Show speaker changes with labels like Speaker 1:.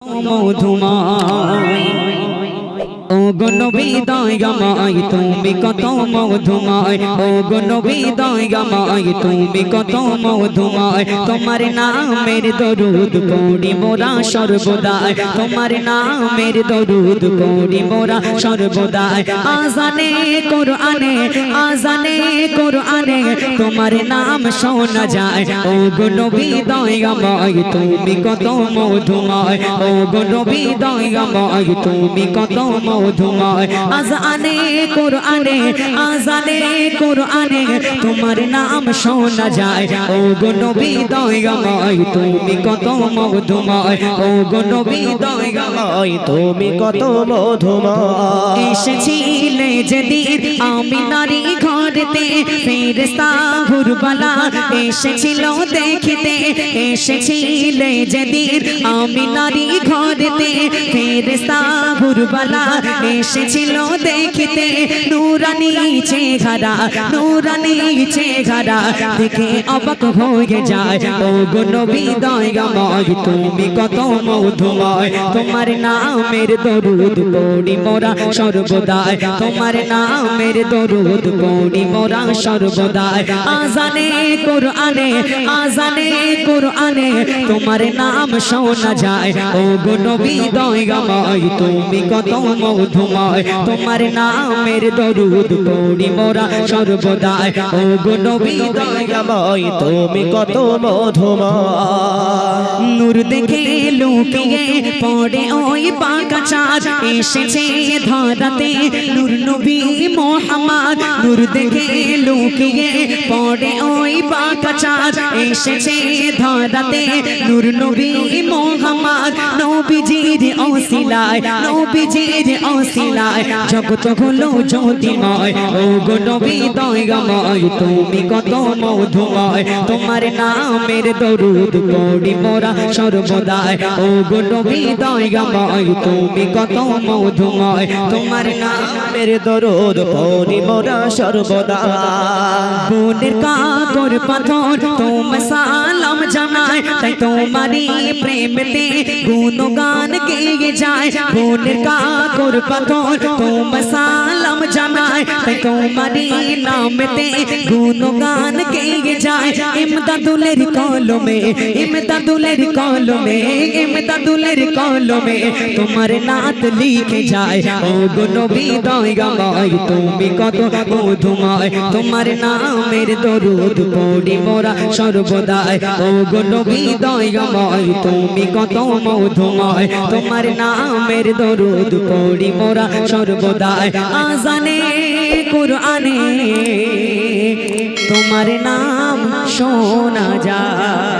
Speaker 1: মধুময় ও গো নবী দয়াময় তুমি কত মধুময় ও গো নবী দয়াময় তুমি কত মধুময় তোমার নামের দরুদ পড়ি মোরা সর্বদাই তোমার নামের দরুদ পড়ি মোরা সর্বদাই আজানে কোরআনে তোমার নাম শোনা যায় ও গো নবী দয়াময় তুমি কত মধুময় ও গো নবী দয়াময় তুমি কত মধুময় আজানে কোরআনে তোমার নাম শোনা যায় ও গো নবী দয়াময় তুমি কত মধুময় ও গো নবী দয়াময়
Speaker 2: তুমি কত মধুময়
Speaker 1: এসেছিলে যেদিন আমি নারী ঘরেতে ফেরেশতা হুরবালা এসেছিল দেখিতে এসেছিলে যেদিন আমি নারী ঘরেতে ফেরেশতা হুরবালা এসেছিল দেখিতে নূরানী চেহারা দেখে অবাক হয়ে যায় ও গো নবী দয়াময় তুমি কত মধুময় তোমার নামের দরুদ পড়ি মোরা সর্বদাই তোমার নামের দরুদ পড়ি মোরা সর্বদাই আজানে কোরআনে তোমার নাম শোনা যায় ও গো নবী দয়াময় তুমি কত মধুময় তোমার নামের দরুদ পড়ি মোরা সর্বদাই ও গো নবী দয়াময়
Speaker 2: তুমি কত মধুময়
Speaker 1: নূর দেখে লুকিয়ে পড়ে ওই বাঁকা চাঁদ এসেছে ধরাতে নূর নবী মোহাম্মদ নূর দেখে লুকিয়ে পড়ে ওই বাঁকা চাঁদ এসেছে ধরাতে নূর নবী মোহাম্মদ নবীজির ওসিলায় জগৎ হলো জ্যোতিময় ও গো নবী দয়াময় তুমি কত মধুময় তোমার নামের দরুদ পড়ি মোরা সর্বদাই ও গো নবী দয়াময় তুমি কত মধুময় তোমার নামের
Speaker 2: দরুদ পড়ি মোরা সর্বদা
Speaker 1: বুনের কাকর পাথর তোমার সালাম জানায় তাই তোমারই প্রেমেতে গুণগান গেয়ে যায় বুনের কাকর পাথর তোমার সালাম জানায় তাই তোমারই নামেতে গুণগান গেয়ে যায় ইমদাদুলের কলমে তোমার নাত লিখে যায় ও গো নবী দয়াময় তুমি কত মধুময় তোমার নামের দরুদ পড়ি মোরা সর্বদাই ও গো নবী দয়াময় তুমি কত মধুময় তোমার নামের দরুদ পড়ি মোরা সর্বদাই আজানে কোরআনে তোমার নাম শোনা যায়।